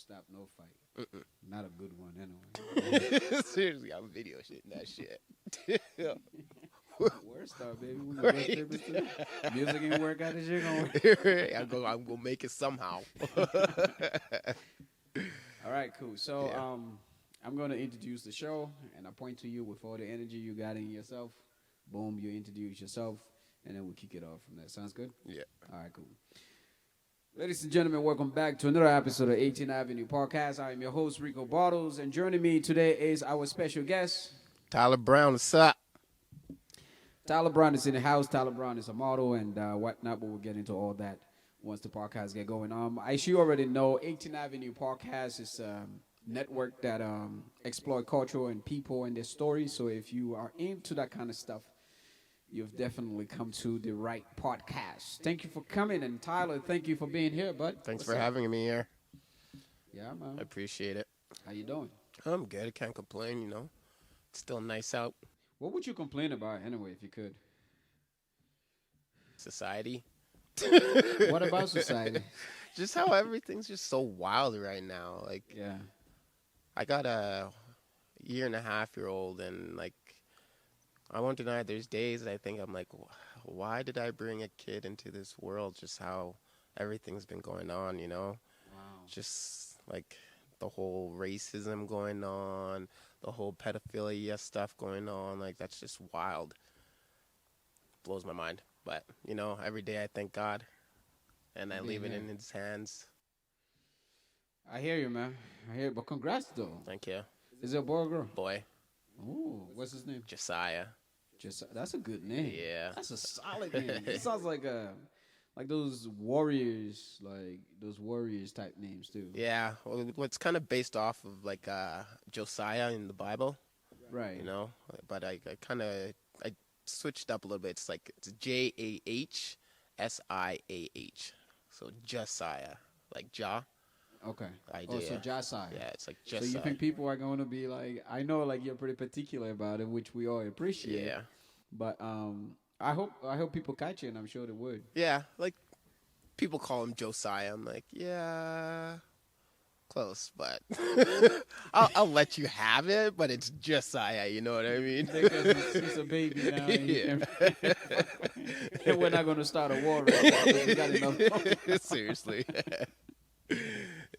stop no fight. Not a good one, anyway. Seriously, I'm video shitting that shit. Word star, baby. We gonna rock paper scissors. Music ain't work out. This shit gonna work. I'm gonna make it somehow. All right, cool. So, Yeah. I'm gonna introduce the show, and I point to you with all the energy you got in yourself. Boom, you introduce yourself, and then we'll kick it off from there. Sounds good? Yeah. All right, cool. Ladies and gentlemen, welcome back to another episode of 18th Avenue Podcast. I am your host, Rico Bottles, and joining me today is our special guest. Tyler Brown, what's up? Tyler Brown is in the house. Tyler Brown is a model and whatnot, but we'll get into all that once the podcast get going. As you already know, 18th Avenue Podcast is a network that explore culture and people and their stories. So if you are into that kind of stuff, you've definitely come to the right podcast. Thank you for coming, and Tyler, thank you for being here, bud. Thanks for having me here. Yeah, man. I appreciate it. How you doing? I'm good. Can't complain, you know. It's still nice out. What would you complain about anyway, if you could? Society. What about society? Just how everything's just so wild right now. Like, Yeah. I got a year-and-a-half-year-old, and like, I won't deny there's days I think I'm like, why did I bring a kid into this world? Just how everything's been going on, you know? Wow. Just like the whole racism going on, the whole pedophilia stuff going on. Like, that's just wild. Blows my mind. But, you know, every day I thank God, and I leave it in His hands. I hear you, man. I hear you. But congrats, though. Thank you. Is it a boy or girl? Boy, Ooh, what's his name? Josiah. That's a good name. Yeah. That's a solid name. It sounds like those warriors, type names too. Yeah, well, it's kind of based off of like Josiah in the Bible, Right. you know. But I switched up a little bit. It's like it's Jahsiah, so Josiah, like Jah. Okay. Idea. Oh, so Josiah. Yeah, it's like So Josiah. you think people are going to be like? I know, like you're pretty particular about it, which we all appreciate. Yeah, But I hope people catch it, and I'm sure they would. yeah. Like people call him Josiah. I'm like, yeah, close, but I'll let you have it. But it's Josiah. You know what I mean? Because he's a baby now, Yeah. and we're not going to start a war right now. 'Cause we got enough. Seriously.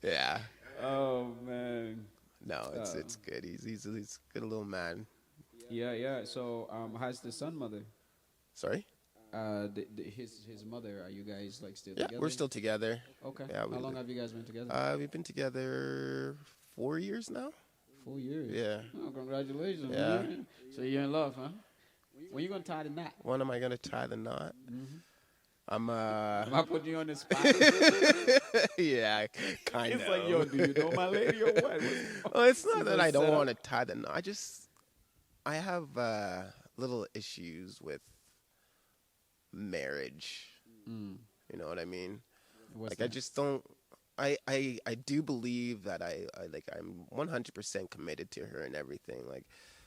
Yeah. Oh man. No, it's good. He's a good little man. Yeah. So how's the son mother? Sorry? His mother. Are you guys like still Yeah, together? we're still together. Okay. Yeah, How long have you guys been together? We've been together 4 years now. 4 years. Yeah. Oh, congratulations. Yeah. Man. So you're in love, huh? When you gonna tie the knot? When am I gonna tie the knot? Mm-hmm. I'm Am I putting you on the spot? yeah, kind of. It's like, yo, do you know my lady or what? Well, it's not See that the I don't setup? want to tie the knot. I have little issues with marriage. Mm. You know what I mean? What's Like that? I just don't. I do believe that I'm 100% committed to her and everything. Like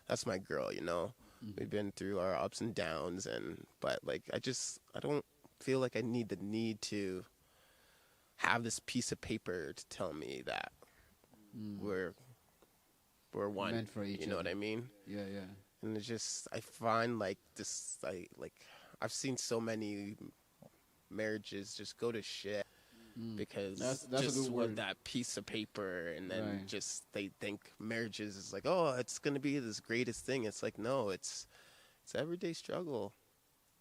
that's my girl, you know. Mm-hmm. We've been through our ups and downs, but like I don't feel like I need to have this piece of paper to tell me that we're one. Meant for each you know other. what I mean? Yeah. And it's just I find like this I've seen so many marriages just go to shit because That's a just good with word. that piece of paper, and then Right. just they think marriages is like, oh, it's gonna be this greatest thing. It's like, no, it's everyday struggle,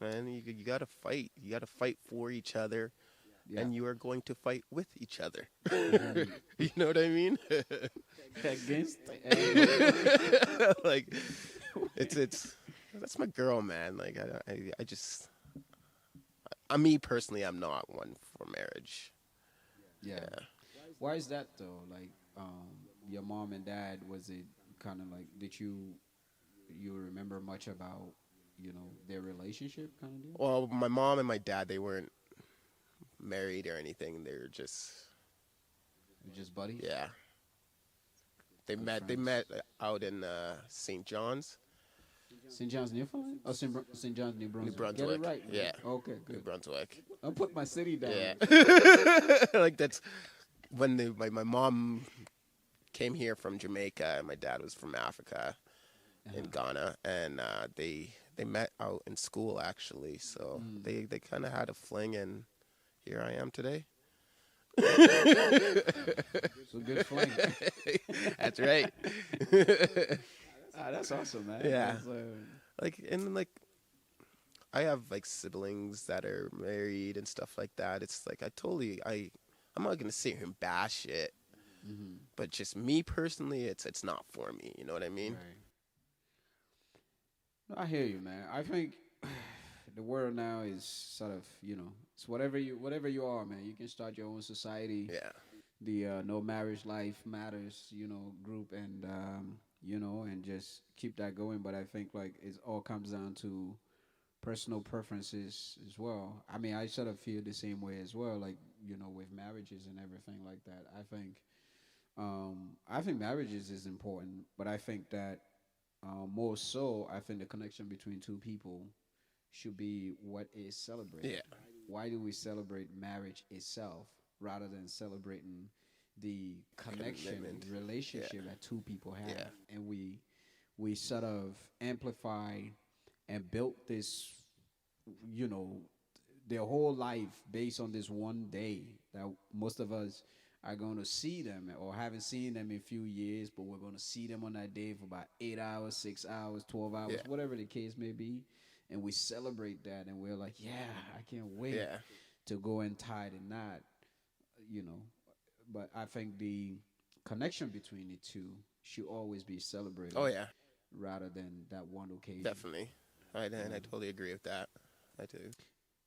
man. You gotta fight. You gotta fight for each other, Yeah. and you are going to fight with each other. Right. You know what I mean? Against. Like it's that's my girl, man. Like I just me personally, I'm not one for marriage. Yeah. Why is that though? Like, your mom and dad, was it kind of like, did you remember much about, their relationship kind of deal? Well, my mom and my dad, they weren't married or anything. They were just Just buddies? yeah. They Good met. They friends. met out in St. John's, St. John's, Newfoundland? Oh, St. John's, New Brunswick. New Brunswick. Get it right, man. Yeah. Okay, New good. Brunswick. I'll put my city down. Yeah. Like that's when my mom came here from Jamaica and my dad was from Africa in Uh-huh. Ghana, and they met out in school actually. So Mm. they kind of had a fling, and here I am today. So good fling. That's right. Ah, that's awesome, man. Yeah, That's, like and like I have like siblings that are married and stuff like that. It's like I'm not gonna sit here and bash it, mhm. but just me personally, it's not for me. You know what I mean? Right. No, I hear you, man. I think the world now is sort of, it's whatever you are, man. You can start your own society. Yeah, The no marriage life matters, group, and and just keep that going. But I think like it all comes down to personal preferences as well. I mean, I sort of feel the same way as well. Like with marriages and everything like that. I think marriages is important, but I think that more so, I think the connection between two people should be what is celebrated. yeah, Why do we celebrate marriage itself rather than celebrating the connection, commitment. Yeah, relationship that two people yeah, have? And we sort of amplify and built this, you know, their whole life based on this one day that most of us are going to see them or haven't seen them in a few years, but we're going to see them on that day for about 8 hours, 6 hours, 12 hours, yeah, whatever the case may be. And we celebrate that and we're like, yeah, I can't wait yeah. to go and tie the knot, you know. But I think the connection between the two should always be Oh celebrated yeah, rather than that one occasion. definitely. And I Um, totally agree with that. I do.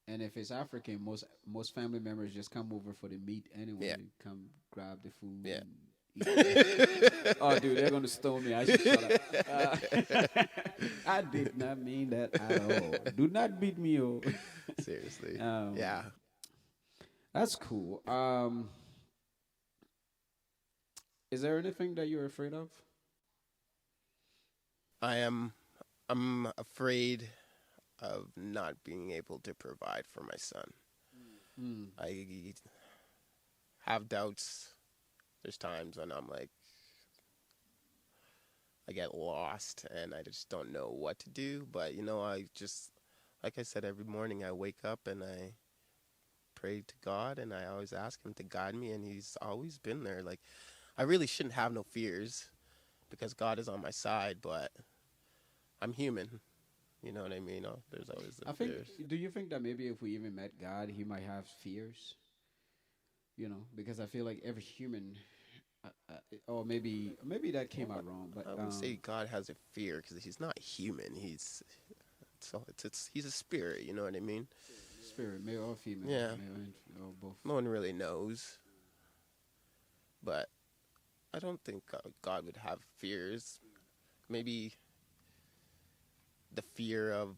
And if it's African, most family members just come over for the meat anyway. Yeah, They come grab the food yeah. and eat the. Oh, dude, they're gonna stone me. I should shut up. I did not mean that at all. Do not beat me, oh. Seriously. um, Yeah. that's cool. Is there anything that you're afraid of? I am I'm afraid of not being able to provide for my son. Mm, I have doubts. There's times when I'm like I get lost and I just don't know what to do, but I just like I said every morning I wake up and I pray to God and I always ask him to guide me and he's always been there. Like I really shouldn't have no fears because God is on my side, but I'm human. You know what I mean? There's always the I think. fears. Do you think that maybe if we even met God, He might have fears? Because I feel like every human, or maybe that came out wrong, but I wouldn't say God has a fear because he's not human. He's a spirit. You know what I mean? spirit, male or female, Yeah. male and or both. No one really knows, but I don't think God would have fears. Maybe the fear of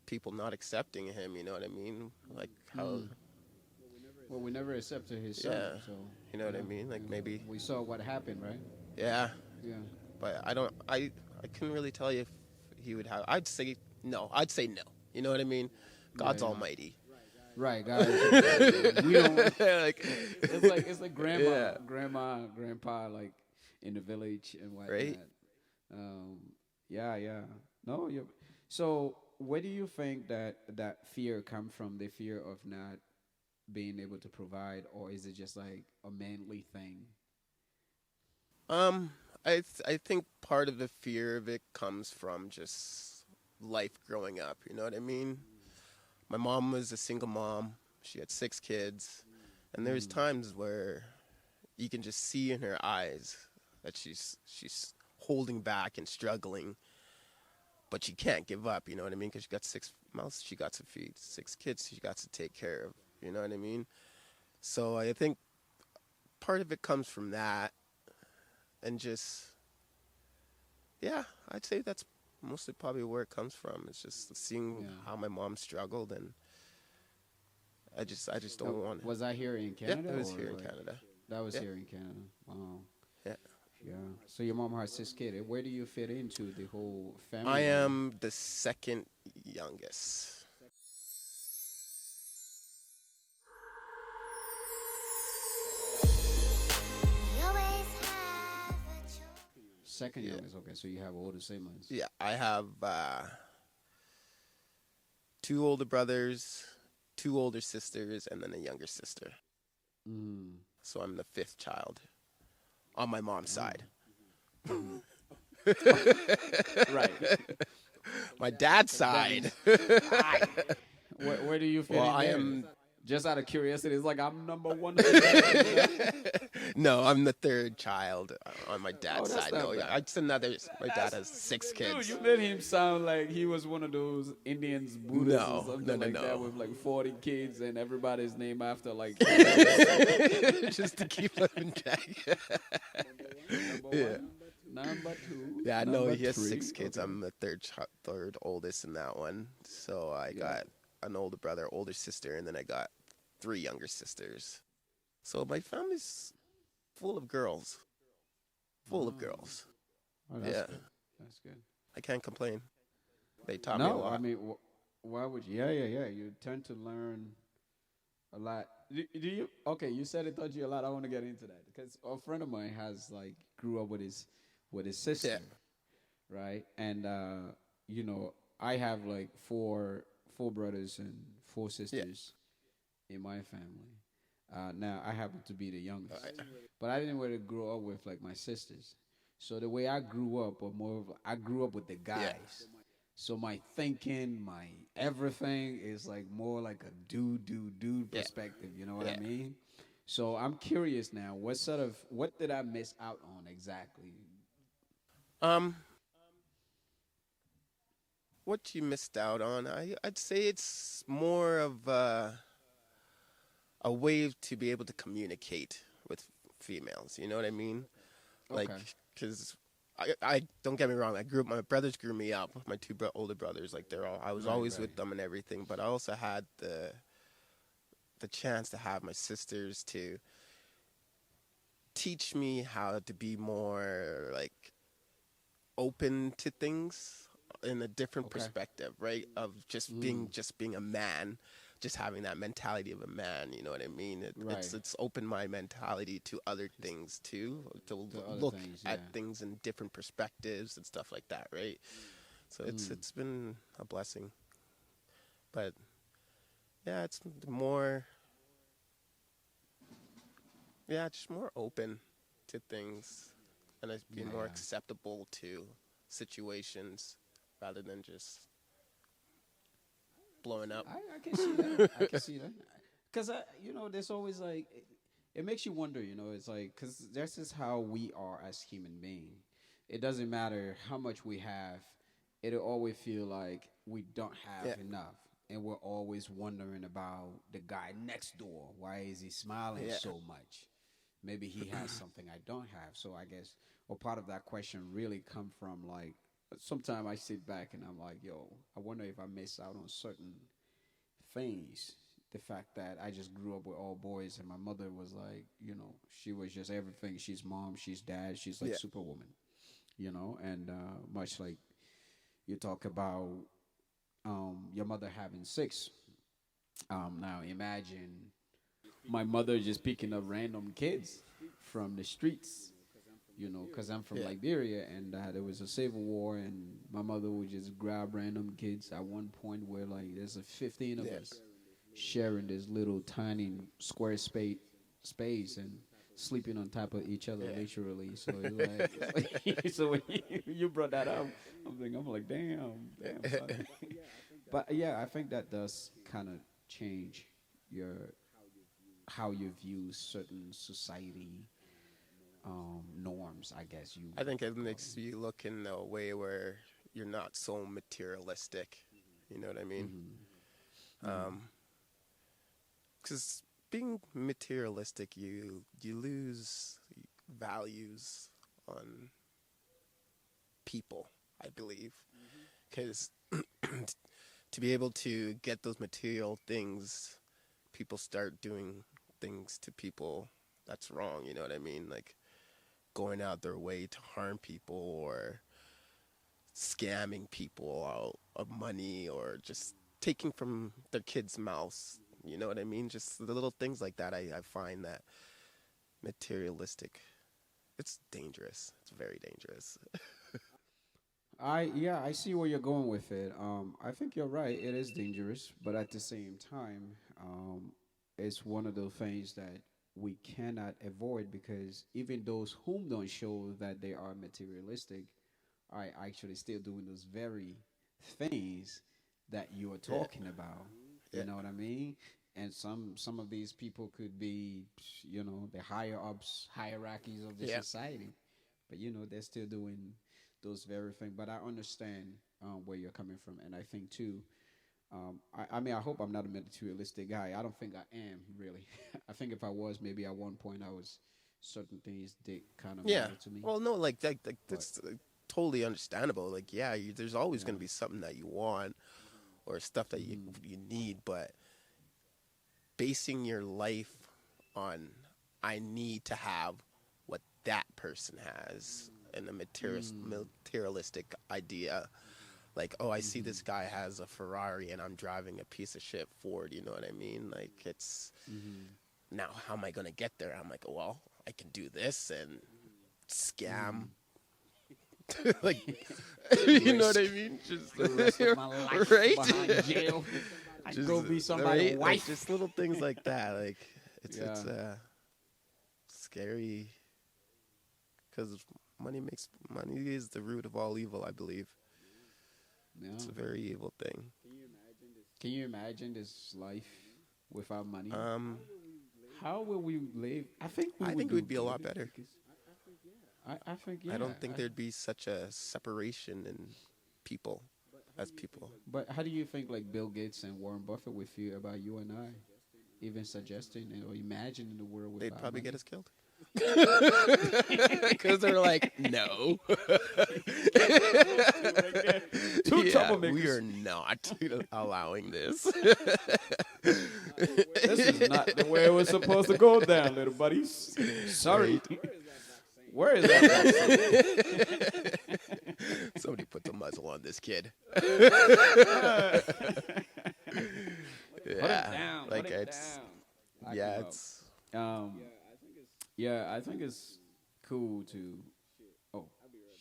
people not accepting him. You know what I mean? Like how, Mm. Well, we never accepted His Son, yeah. so You know what I mean? Like maybe, we saw what happened, right? yeah. Yeah. But I don't. I couldn't really tell you if he would have. I'd say no. I'd say no. You know what I mean? Yeah, God's yeah. almighty. Right, guys. We don't. Like, It's like grandma, yeah. grandpa, like in the village and Right. whatnot. Um, yeah, yeah. No, you. So, where do you think that fear come from? The fear of not being able to provide, or is it just like a manly thing? Um. I think part of the fear of it comes from just life growing up. You know what I mean? My mom was a single mom. She had 6 kids, and there's Mm, times where you can just see in her eyes that she's holding back and struggling, but she can't give up. You know what I mean? Because she got 6 mouths she got to feed, 6 kids she got to take care of. You know what I mean? So I think part of it comes from that, and just yeah, I'd say that's mostly probably where it comes from. It's just seeing yeah. how my mom struggled, and I just don't want to. Was I here in Yeah, Canada it was or here in like Canada. that was Yeah, here in Canada? Wow. yeah. Yeah. So your mom has 6 kids. Where do you fit into the whole I family line? am the second youngest. Second Yeah, youngest. Okay, so you have older siblings. yeah. I have two older brothers, two older sisters, and then a younger sister. Mm. So I'm the fifth child on my mom's Oh. side. Hmm. Right. My dad's That side. means, I. Where do you fit Well, in I there? am. Just out of curiosity, it's like I'm number one of the family, you know? No, I'm the third child on my Oh, dad's that's side. No, not bad. it's another. My dad That's has six dude. kids. You made him sound like he was one of those Indians, Buddhists, or No, no, something no, like that, no. with like 40 kids and everybody's named after like animals. Just to keep them in check. Number Yeah. one, number two, Yeah, no, number he has three. six kids. Okay. I'm the third oldest in that one. So I Yeah. got an older brother, older sister, and then I got three younger sisters. So my family's full of girls. Full of Oh, girls. oh, that's Yeah, good. That's good. I can't complain. They taught me a No, I lot. mean, why would you? Yeah, yeah, yeah. You tend to learn a lot. Do you? Okay, you said it taught you a lot. I want to get into that because a friend of mine has like grew up with his Yeah, sister, right? And you know, I have like four brothers and four yeah. sisters in my family. Now I happen to be the youngest, Alright. but I didn't really grow up with like my sisters. So the way I grew up, or more of, I grew up with the Yeah. guys. So my thinking, my everything is like more like a dude Yeah. perspective. You know what I Yeah. mean? So I'm curious now. What did I miss out on exactly? Um, what you missed out on? I'd say it's more of a way to be able to communicate with females. You know what I mean? Like, Okay. cause I don't get me wrong. I grew up. My brothers grew me up. My two older brothers, like they're all. I was Right. always Right. with them and everything. But I also had the chance to have my sisters to teach me how to be more like open to things in a different Okay. perspective, right? Of Mm. just being a man, just having that mentality of a man. You know what I mean? Right. It's opened my mentality to other things too, to To other look things. at Yeah. things in different perspectives and stuff like that, right? So Mm. it's been a blessing, but yeah, it's more just more open to things, and it's be more Yeah. acceptable to situations rather than just blowing up. I can see that. I can see that. Because there's always like it makes you wonder. It's like because this is how we are as human beings. It doesn't matter how much we have. It'll always feel like we don't have Yeah, enough, and we're always wondering about the guy next door. Why is he smiling yeah, so much? Maybe he has something I don't have. So I guess, or part of that question really come from like sometimes I sit back and I'm like, yo, I wonder if I miss out on certain things. The fact that I just grew up with all boys and my mother was like, she was just everything. She's mom, she's dad, she's like yeah, superwoman, and much like you talk about your mother having six. Now imagine my mother just picking up random kids from the streets, because I'm from yeah, Liberia and there was a civil war, and my mother would just grab random kids at one point where like there's a 15 of yeah. us sharing this little tiny square space and sleeping on top of each other Yeah. literally. So so when you brought that up, I'm like, damn, son. But yeah, I think that does kind of change your how you view certain society norms. I guess you I would think it call makes you look in a way where you're not so materialistic. You know what I mean? them. Hmm. Because being materialistic, you lose values on people. I believe because to be able to get those material things, people start doing things to people that's wrong. You know what I mean? Like going out their way to harm people or scamming people out of money or just taking from their kids' mouths. You know what I mean? Just the little things like that. I find that materialistic. it's dangerous. It's very dangerous. I see where you're going with it. I think you're right. It is dangerous, but at the same time, it's one of those things that we cannot avoid because even those whom don't show that they are materialistic are actually still doing those very things that you are Yeah, talking about. yeah, You know what I mean? And some of these people could be, the higher ups, hierarchies of the yeah, society, but they're still doing those very things. But I understand where you're coming from, and I think too. I mean, I hope I'm not a materialistic guy. I don't think I am really. I think if I was, maybe at one point I was. Certain things did kind of yeah. matter to me, Well, no, like but that's totally understandable. Like, yeah, there's always yeah. gonna be something that you want or stuff that you Hmm. you need, but basing your life on I need to have what that person has and a Mm. materialistic idea. Like, oh, I see Hmm. this guy has a Ferrari and I'm driving a piece of shit Ford. You know what I mean? Like, it's Hmm. now how am I gonna get there? I'm like, well, I can do this and scam. Hmm. Like, you know what Risk I mean? Just the rest of my life right, behind jail. I just go be somebody's right, like wife. just little things like that. Like, Yeah, it's scary because money is the root of all evil. I believe yeah. it's a very evil thing. Can you imagine this life without money? Um, How will we live? I think we I would think it do would be a lot good better. because I think I yeah. don't think there'd be such a separation in people as people. But how do you think like Bill Gates and Warren Buffett would feel about you and I, even suggesting or imagining the world They'd without probably get money? us killed. Because they're like, no. Two Yeah, we troublemakers. are not allowing this. This is not the way it was supposed to go down, little buddies. Sorry. Right? Where is that vaccine? Somebody put the muzzle on this kid. Put him Yeah, down. Put like him it's down. Lock yeah, him up. it's Um, yeah, I think it's cool to. Oh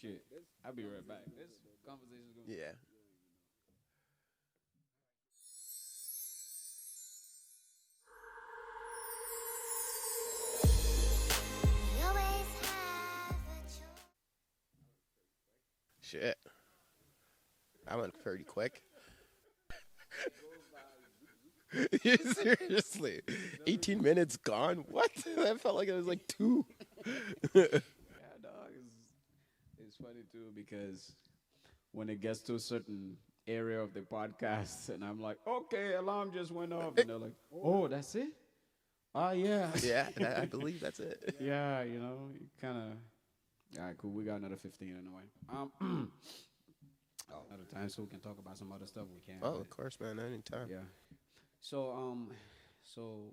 shit! I'll be right back. This conversation is gonna be. yeah. We always have a choice. Shit, I went pretty quick. Seriously, 18 minutes gone. What? That felt like it was like two. Yeah, dog. It's funny too because when it gets to a certain area of the podcast, and I'm like, okay, alarm just went off, and they're like, oh, that's it. Oh yeah, Yeah, I believe that's it. yeah. You kind of. All right, cool. We got another 15 anyway. Another time, so we can talk about some other stuff. We can. Oh, But of course, man. Anytime. yeah. So so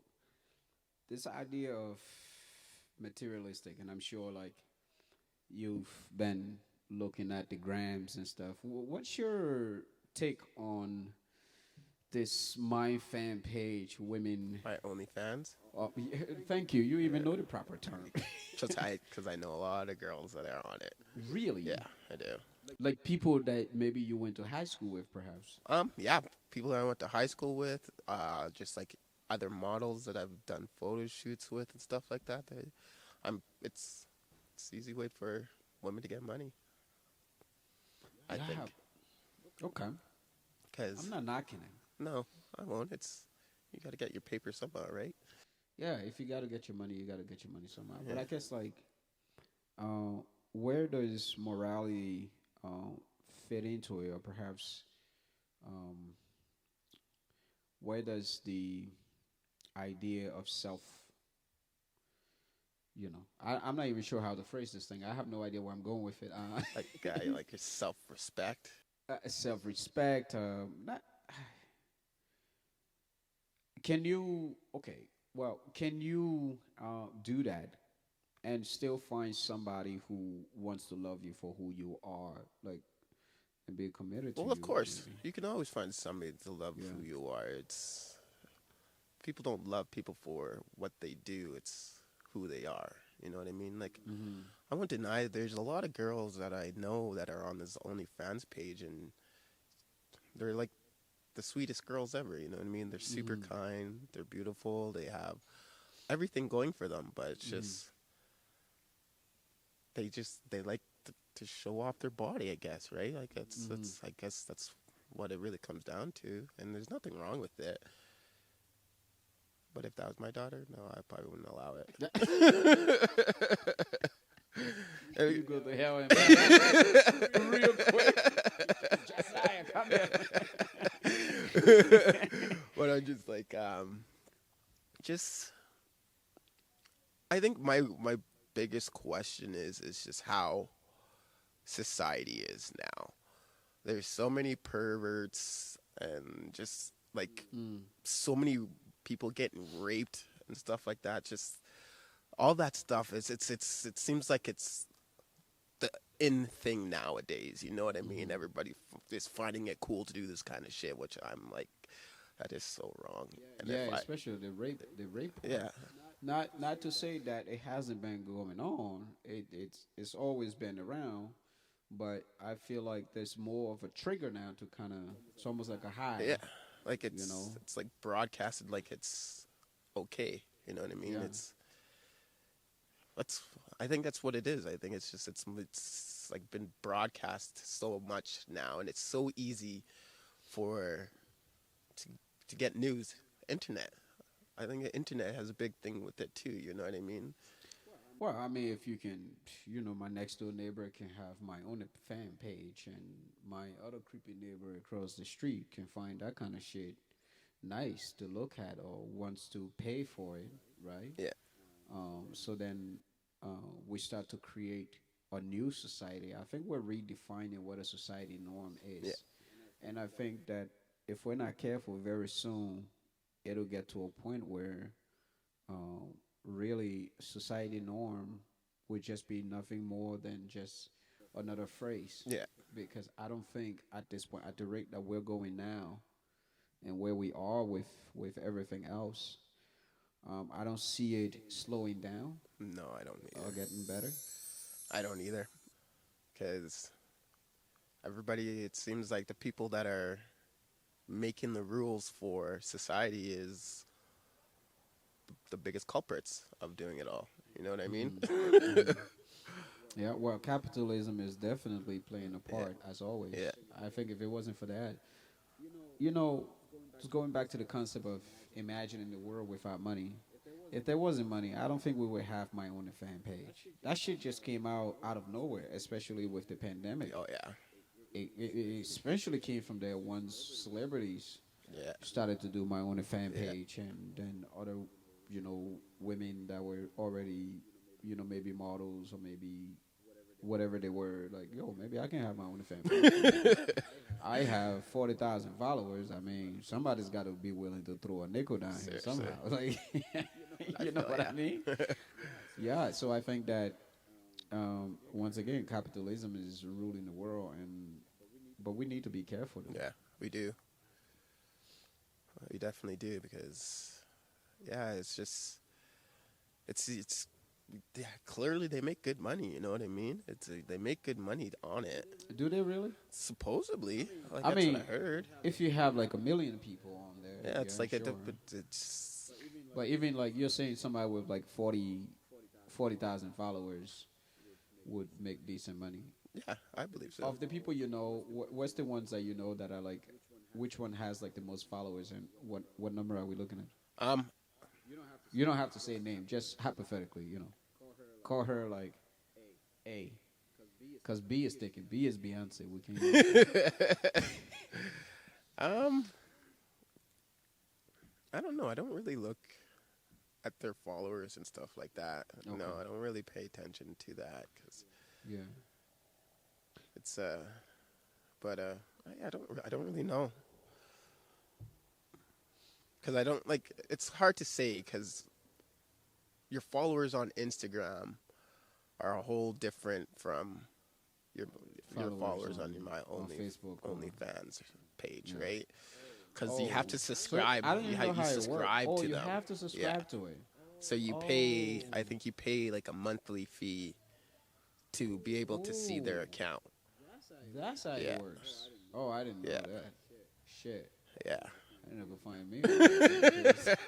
this idea of materialistic, and I'm sure like you've been looking at the grams and stuff. What's your take on this my fan page? Women. My OnlyFans. Yeah, thank you. You even know the proper term. Because I know a lot of girls that are on it. Really? Yeah, I do. Like people that maybe you went to high school with, perhaps. Yeah, people that I went to high school with, just like other models that I've done photo shoots with and stuff like that. It's easy way for women to get money. I Yeah. think. Okay. Because I'm not knocking it. no, I won't. It's you got to get your paper somehow, right? Yeah, if you got to get your money, you got to get your money somehow. But Yeah. I guess like, uh, where does morality uh, fit into it, or perhaps um, where does the idea of self, I'm not even sure how to phrase this thing. I have no idea where I'm going with it. Like guy, like your self-respect. Self-respect. Not. Can you? Okay. Well, can you do that and still find somebody who wants to love you for who you are, like, and be committed to Well, of you? course, Maybe. you can always find somebody to love Yeah. who you are. It's people don't love people for what they do. It's who they are. You know what I mean? Like, Mm-hmm. I won't deny there's a lot of girls that I know that are on this OnlyFans page, and they're like the sweetest girls ever. You know what I mean? They're super Mm-hmm. kind. They're beautiful. They have everything going for them, but it's Mm-hmm. just they like to show off their body. I guess, right? Like Mm-hmm. I guess that's what it really comes down to, and there's nothing wrong with it. But if that was my daughter, no, I probably wouldn't allow You it. go to hell and back real quick. Josiah, come here. But I'm just like, just I think my biggest question is just how society is now. There's so many perverts and just like Mm. so many people getting raped and stuff like that. Just all that stuff it seems like it's the in thing nowadays. You know what I mean? Mm-hmm. Everybody is finding it cool to do this kind of shit, which I'm like, that is so wrong. And Yeah, if I, especially the rape part. yeah, Not to say that it hasn't been going on. It's always been around, but I feel like there's more of a trigger now to kind of. It's almost like a high. yeah, like You know. it's like broadcasted like it's okay. You know what I mean? Yeah. That's I think that's what it is. I think it's just it's like been broadcast so much now, and it's so easy for to to get news. Internet. I think the internet has a big thing with it too. You know what I mean? Well, I mean, if you can, my next door neighbor can have my own fan page, and my other creepy neighbor across the street can find that kind of shit nice to look at or wants to pay for it, right? Yeah. So then we start to create a new society. I think we're redefining what a society norm is. Yeah. And I think that if we're not careful, very soon it'll get to a point where um, really society norm would just be nothing more than just another phrase. Yeah. Because I don't think at this point, at the rate that we're going now, and where we are with everything else, I don't see it slowing down No, I don't or either. getting better. I don't either. Because everybody, it seems like the people that are making the rules for society is the biggest culprits of doing it all. You know what I mean? Mhm. Yeah, well, capitalism is definitely playing a part as always. Yeah. I think if it wasn't for that, you know, just going back to the concept of imagining the world without money. If there wasn't money, I don't think we would have my own fan page. That shit just came out of nowhere, especially with the pandemic. Oh yeah. It especially came from there once celebrities Yeah. started to do my own fan Yeah. page, and then other, women that were already, maybe models or maybe whatever they were, like, yo, maybe I can have my own fan page. I have 40,000 followers. I mean, somebody's got to be willing to throw a nickel down here Seriously. somehow. Like, you know feel what ya. I mean? Yeah. So I think that once again, capitalism is ruling the world, but we need to be careful. Though. Yeah, we do. We definitely do because, yeah, it's just, it's, yeah, clearly they make good money. You know what I mean? They make good money on it. Do they really? Supposedly, like I that's mean, what I heard. if you have like 1 million people on there, Yeah, it's like sure. it's But even like you're saying, somebody with like 40,000 followers would make decent money. yeah, I believe so. Of the people you know, what's the ones that you know that are like, which one has like the most followers, and what number are we looking at? You don't have to say a name, just hypothetically, call her like A, because B is sticking. B is Beyonce. We can. um, I don't know. I don't really look at their followers and stuff like that. No, Okay. I don't really pay attention to that because Yeah. it's but I don't really know because I don't like. It's hard to say because your followers on Instagram are a whole different from your followers on my on Facebook or- OnlyFans page, Yeah. right? Because you have to So subscribe. I don't even know how it works. subscribe Oh, to you them. have to subscribe Yeah. to it. So you pay, I think you pay like a monthly fee to be able to see their Ooh. account. That's how Yeah. it works. Oh, I didn't know Yeah. that. Shit. Yeah. I never find me. On that.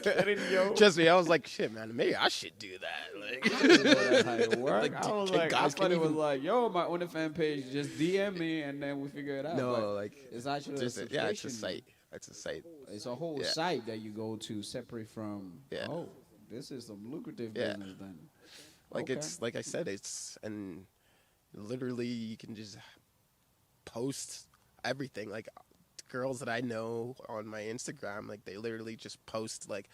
Kidding, yo. Trust me, I was like, shit, man, maybe I should do that. Like, I didn't know that's how it worked. Like, I was can like, I guys thought can it was even- like, yo, my OnlyFans page, just DM me and then we figure it out. no, But like, it's actually just a yeah, it's a subscription. site. It's a site. It's a whole Yeah. site that you go to separate from. Yeah. Oh, this is some lucrative Yeah. business then. Like Okay. it's like I said, it's and literally you can just post everything. Like girls that I know on my Instagram, like they literally just post like,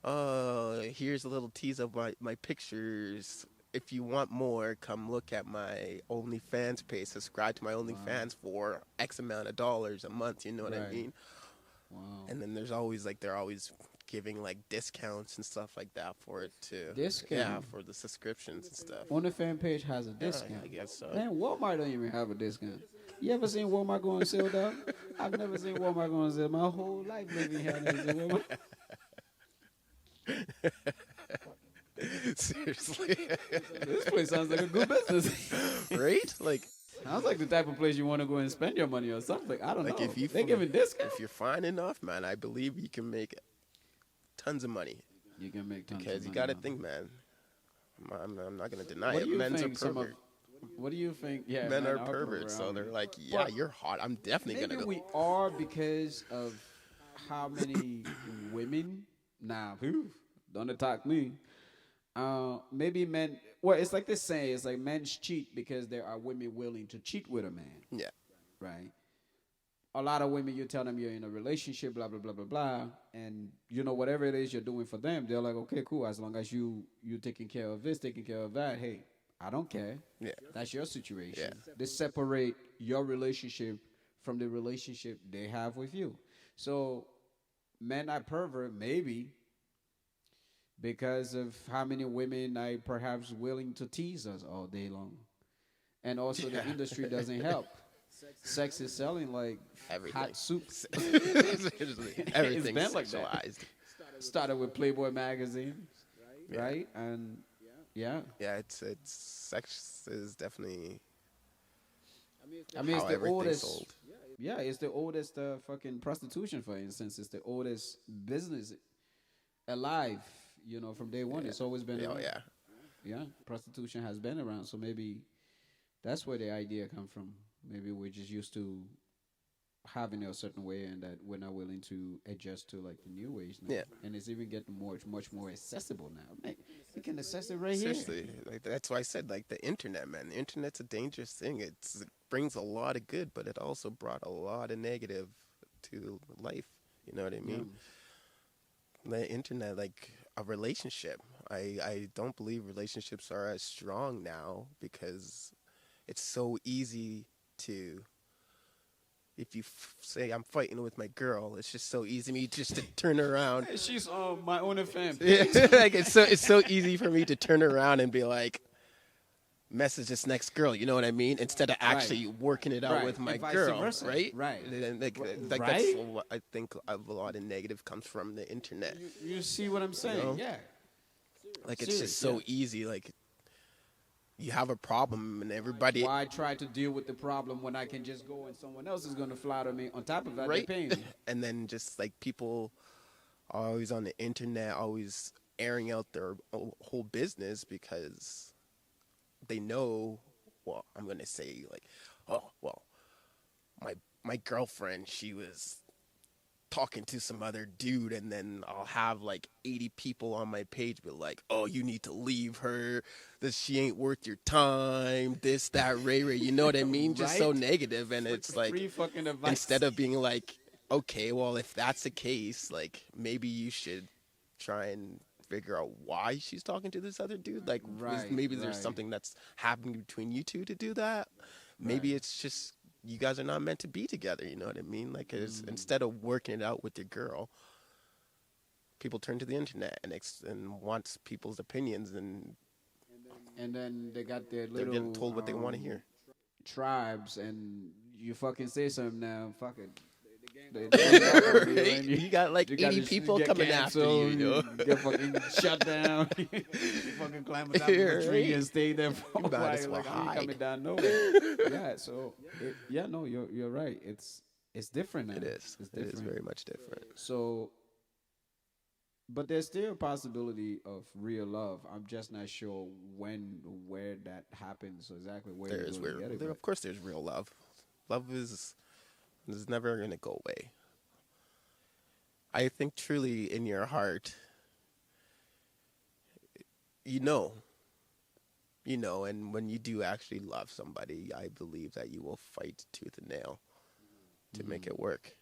here's a little tease of my pictures. If you want more, come look at my OnlyFans page. Subscribe to my OnlyFans for X amount of dollars a month. You know what I Right. mean? Wow. And then there's always like they're always giving like discounts and stuff like that for it too. Discount? Yeah, for the subscriptions and stuff. OnlyFans page has a Yeah, discount. I guess so. Man, Walmart don't even have a discount. You ever seen Walmart go on sale, dog? I've never seen Walmart go on sale. My whole life, maybe had never seen Walmart. Seriously, This place sounds like a good business. right? Like Sounds like the type of place you want to go and spend your money or something. I don't Like know. if you They giving discounts. if you're fine enough, man, I believe you can make tons of money. You can make tons Because of you money got to now. think, man. I'm not gonna deny What it. do you Men's think are some of? pervert. What do you think? Yeah, Men men are perverts, so pervert. they're like, yeah, But you're hot. I'm definitely Maybe gonna go. we are because of how many women. Nah, whew, don't attack me. Maybe men. Well, it's like this saying. It's like men cheat because there are women willing to cheat with a man. Yeah, Right. A lot of women, you tell them you're in a relationship, blah blah blah blah blah, and you know whatever it is you're doing for them, they're like, okay, cool. As long as you taking care of this, taking care of that, hey, I don't care. yeah, That's your situation. Yeah. They separate your relationship from the relationship they have with you. So men are pervert maybe because of how many women are perhaps willing to tease us all day long. And also the Yeah. industry doesn't help. Sex is selling like everything. hot soup. Seriously, everything's been like that. sexualized. Started with Playboy magazine, Yeah. right? And yeah. Yeah, it's sex is definitely I mean, it's how the everything's oldest. sold. Yeah, it's the oldest fucking prostitution, for instance. It's the oldest business alive, you know, from day one. It's always been Oh around. yeah, Yeah, prostitution has been around. So maybe that's where the idea come from. Maybe we're just used to having it a certain way and that we're not willing to adjust to like the new ways now. Yeah. And it's even getting much more accessible now. Man, you can access it right seriously. here. Like that's why I said like the internet, man. The internet's a dangerous thing. It brings a lot of good, but it also brought a lot of negative to life. You know what I mean? The internet, like a relationship. I don't believe relationships are as strong now because it's so easy to. If you say I'm fighting with my girl, it's just so easy me just to turn around. She's on my own fan. Like it's so easy for me to turn around and be like, message this next girl. You know what I mean? Instead of actually working it out Right. with my And vice girl, versa. right? Right. And like Right? that's what I think a lot of negative comes from the internet. You see what I'm saying? know? Yeah. Like it's Serious, just so yeah. easy. Like you have a problem and everybody, Why try to deal with the problem when I can just go and someone else is going to flatter me? On top of that, right? they're paying me. And then just like people are always on the internet, always airing out their whole business because they know. Well, I'm gonna say like, oh well, my girlfriend, she was talking to some other dude, and then I'll have like 80 people on my page be like, oh, you need to leave her, this she ain't worth your time, this, that, ray, you know what I mean? Just so Right? negative, and it's like, Free fucking advice. instead of being like, okay, well, if that's the case, like, maybe you should try and figure out why she's talking to this other dude. Like, Right, maybe there's right. something that's happening between you two to do that. Maybe Right. it's just you guys are not meant to be together. You know what I mean? Like, Mm. instead of working it out with your girl, people turn to the internet and wants people's opinions, and And then they got their they're little getting told what they want to hear. tribes, and you fucking say something now, fuck it. The game They gang up on you, Right? and You got like you 80 people get coming after you, canceled, you know? you get fucking shut down. You fucking climb on top of a tree Right? and stay there for You a might while. as You're well like, I ain't coming hide. down nowhere. Yeah, so yeah, no, you're right. It's different now. It is. It's It is different. very much different. So, but there's still a possibility of real love. I'm just not sure when, where that happens, or exactly where There you're is going to get it. of course, there's real love. Love is never gonna go away. I think truly in your heart, you know, and when you do actually love somebody, I believe that you will fight tooth and nail to make it work.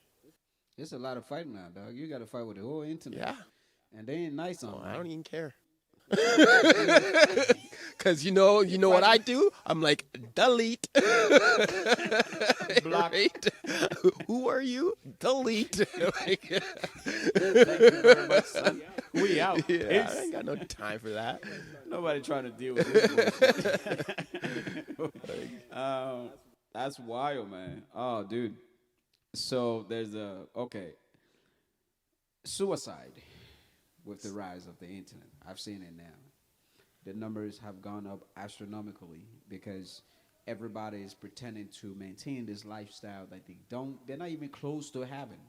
It's a lot of fighting now, dog. You got to fight with the whole internet, Yeah. and they ain't nice on Oh, you. I don't even care. Cause you know what I do? I'm like delete. Block. Right? Who are you? Delete. Like, Thank you very much, son. We out. yeah, I Peace. ain't got no time for that. Nobody trying to deal with this bullshit. That's wild, man. Oh, dude. So there's suicide with the rise of the internet. I've seen it now. The numbers have gone up astronomically because everybody is pretending to maintain this lifestyle that they're not even close to having.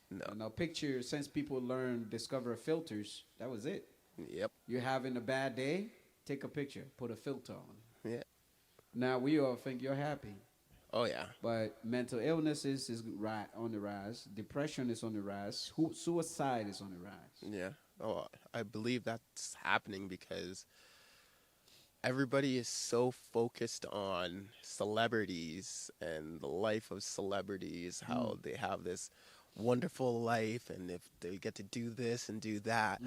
No. Now, picture, since people discover filters, that was it. Yep. You're having a bad day, take a picture, put a filter on. Yeah. Now, we all think you're happy. Oh yeah. But mental illness is on the rise. Depression is on the rise. Suicide is on the rise. Yeah. Oh, I believe that's happening because everybody is so focused on celebrities and the life of celebrities, how they have this wonderful life, and if they get to do this and do that,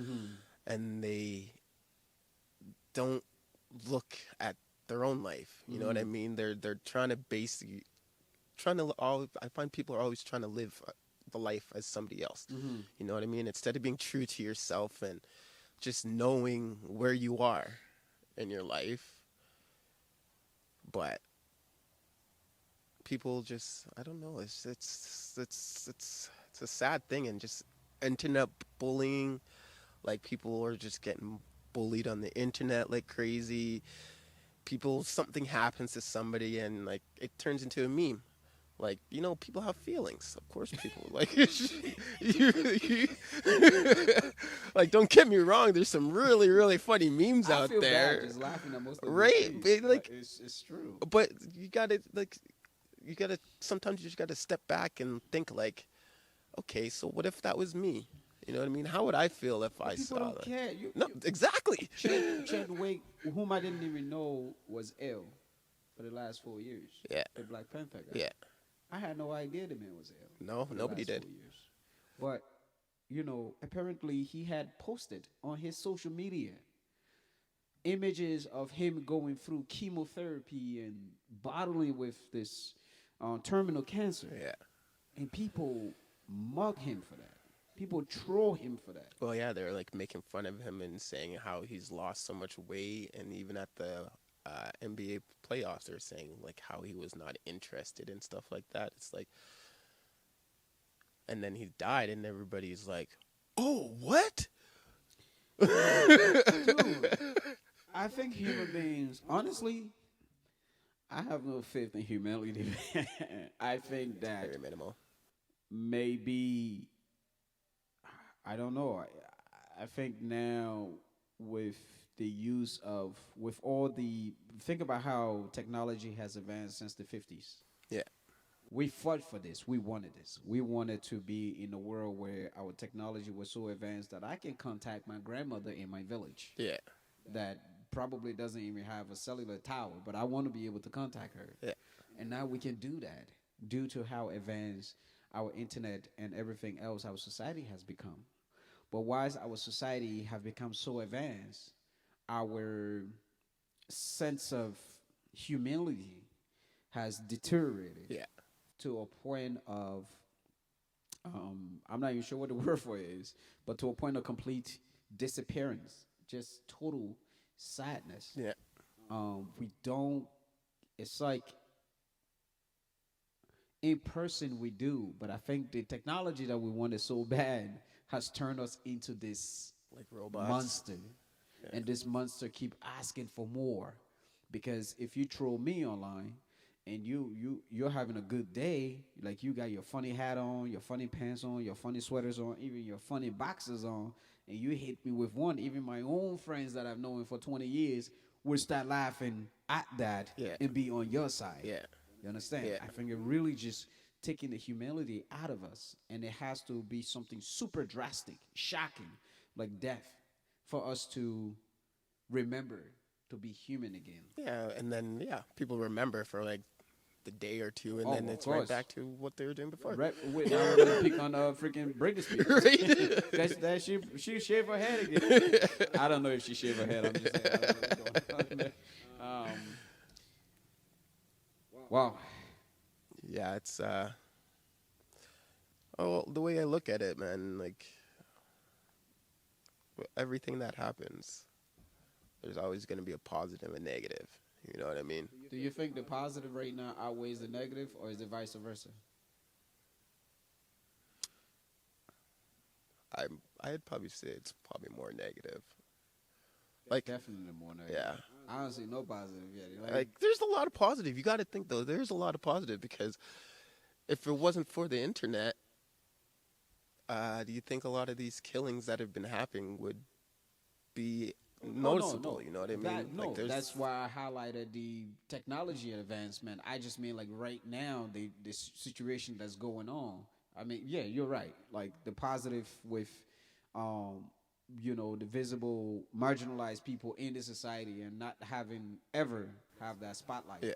and they don't look at their own life. You know what I mean? They're trying to I find people are always trying to live the life as somebody else. You know what I mean? Instead of being true to yourself and just knowing where you are in your life. But people just, I don't know, it's a sad thing, and just internet bullying, like people are just getting bullied on the internet like crazy. Something happens to somebody and like it turns into a meme. Like, people have feelings. Of course people like like, don't get me wrong, there's some really, really funny memes I out feel there. bad just laughing at most of Right, these things, but, like- it's true. But you gotta sometimes you just gotta step back and think like, okay, so what if that was me? You know what I mean? How would I feel if I People saw don't that? care. No, exactly. Chadwick, whom I didn't even know was ill for the last 4 years. Yeah. The Black Panther guy. Yeah. I had no idea the man was ill. No, for the nobody last did. 4 years. But, apparently he had posted on his social media images of him going through chemotherapy and battling with this terminal cancer. Yeah. And people mug him for that. People troll him for that. Well, yeah, they're like making fun of him and saying how he's lost so much weight, and even at the NBA playoffs, they're saying like how he was not interested and stuff like that. It's like, and then he died, and everybody's like, "Oh, what?" Dude, I think human beings, honestly, I have no faith in humanity. I think that Very minimal. maybe, I don't know. I think now with think about how technology has advanced since the 50s. Yeah. We fought for this. We wanted this. We wanted to be in a world where our technology was so advanced that I can contact my grandmother in my village Yeah. that probably doesn't even have a cellular tower, but I want to be able to contact her. Yeah. And now we can do that due to how advanced our internet and everything else our society has become. But whilst our society have become so advanced, our sense of humility has deteriorated Yeah. to a point of I'm not even sure what the word for it is, but to a point of complete disappearance, just total sadness. Yeah. We don't. It's like in person we do, but I think the technology that we wanted so bad has turned us into this Like robots. monster, and this monster keep asking for more. Because if you troll me online, and you're having a good day, like you got your funny hat on, your funny pants on, your funny sweaters on, even your funny boxers on, and you hit me with one, even my own friends that I've known for 20 years will start laughing at that Yeah. and be on your side. Yeah. You understand? Yeah. I think it really just taking the humility out of us, and it has to be something super drastic, shocking, like death, for us to remember to be human again. Yeah, and then people remember for like the day or two, and Oh, then of it's right course. back to what they were doing before. Right, wait, now we're gonna pick on freaking Britney Spears. Right? That she shaved her head again. I don't know if she shaved her head. I'm just saying. I don't know what's going on there. Wow. Yeah, it's oh, the way I look at it, man, like everything that happens, there's always going to be a positive and negative. You know what I mean? Do you think the positive right now outweighs the negative, or is it vice versa? I'd probably say it's probably more negative. Like, Definitely more negative. yeah. I don't see no positive yet. Like, there's a lot of positive. You got to think, though, there's a lot of positive because if it wasn't for the internet, do you think a lot of these killings that have been happening would be noticeable? You know what I mean? No, that's why I highlighted the technology advancement. I just mean like right now, this situation that's going on. I mean, yeah, you're right. Like the positive with, the visible marginalized people in the society and not having ever have that spotlight Yeah.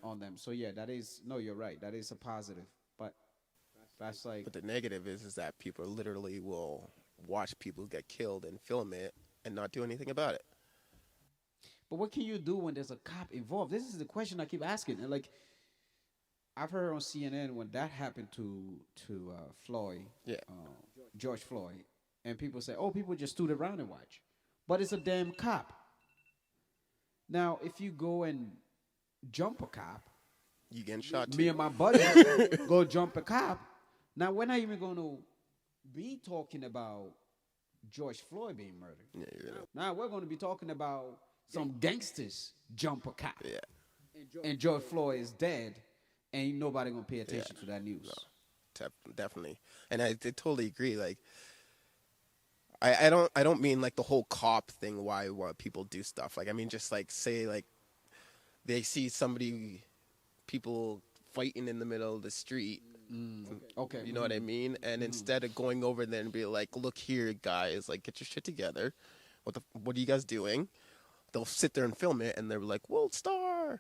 on them. So yeah, you're right. That is a positive, but that's like But the negative is that people literally will watch people get killed and film it and not do anything about it. But what can you do when there's a cop involved? This is the question I keep asking. And like, I've heard on CNN when that happened to Floyd, Yeah. George Floyd, and people say, "Oh, people just stood around and watch," but it's a damn cop. Now, if you go and jump a cop, You getting shot me too. and my buddy go jump a cop. Now, we're not even going to be talking about George Floyd being murdered. Yeah, you know. Now we're going to be talking about some gangsters jump a cop. Yeah. And George Floyd is dead, and ain't nobody going to pay attention to that news. Definitely. And I totally agree. Like, I don't mean like the whole cop thing. Why people do stuff? Like, I mean, just like say like they see people fighting in the middle of the street. Okay. You know what I mean? And instead of going over there and be like, "Look here, guys, like get your shit together. What are you guys doing?" They'll sit there and film it, and they're like, "World star."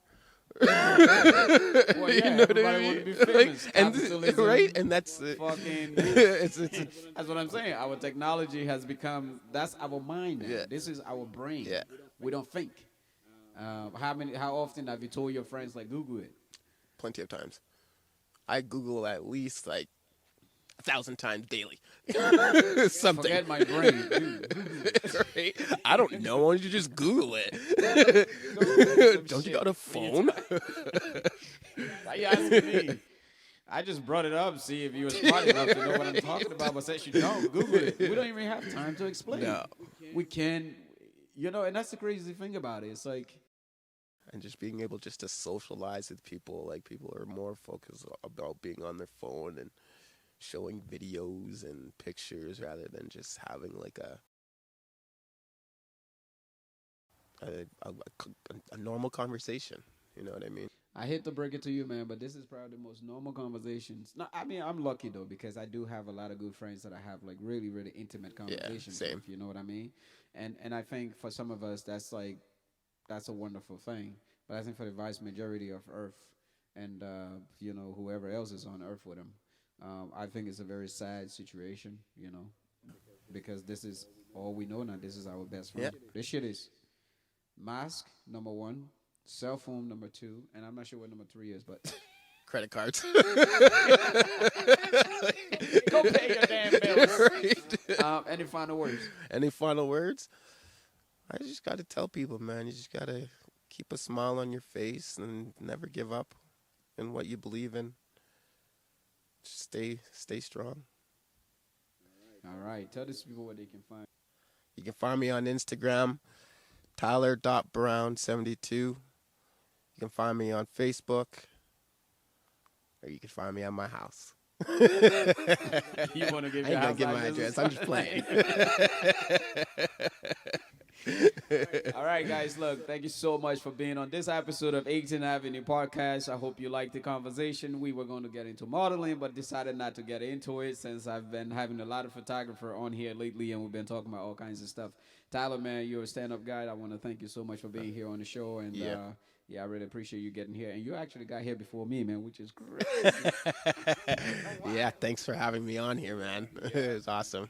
Well, yeah, You know what I everybody mean? want to be famous. Like, and Capitalism, right, and that's it. fucking. it's That's what I'm saying. Our technology has become. That's our mind now. Yeah. This is our brain. Yeah. We don't think. How often have you told your friends like Google it? plenty of times. I Google at least like 1,000 times daily. Something. Forget my brain. Dude. Right? I don't know. Why don't you just Google it? Don't you got a phone? Why you asking me? I just brought it up, see if you were smart enough to know what I'm talking about, but since you don't, Google it. We don't even have time to explain. No. We can, and that's the crazy thing about it. It's like, And just being able just to socialize with people. Like, people are more focused about being on their phone and showing videos and pictures rather than just having like a normal conversation. You know what I mean? I hate to break it to you, man, but this is probably the most normal conversations. No, I mean, I'm lucky, though, because I do have a lot of good friends that I have, like, really, really intimate conversations same. with, you know what I mean? And I think for some of us, that's a wonderful thing. But I think for the vast majority of Earth and, whoever else is on Earth with them, I think it's a very sad situation, because this is all we know now. This is our best friend. Yeah. This shit is mask, number one, cell phone, number two, and I'm not sure what number three is, but Credit cards. go pay your damn bills. Right. Any final words? Any final words? I just got to tell people, man, you just got to keep a smile on your face and never give up in what you believe in. stay strong. All right. Tell these people where they can find. You can find me on Instagram, Tyler.Brown72. You can find me on Facebook, or you can find me at my house. You want to give I your ain't gonna house give my address? address. I'm just playing. All right, guys. Look, thank you so much for being on this episode of 18th Avenue Podcast. I hope you liked the conversation. We were going to get into modeling, but decided not to get into it since I've been having a lot of photographer on here lately, and we've been talking about all kinds of stuff. Tyler, man, you're a stand-up guy. I want to thank you so much for being here on the show, and Yeah. yeah, I really appreciate you getting here. And you actually got here before me, man, which is great. Yeah, thanks for having me on here, man. It was awesome.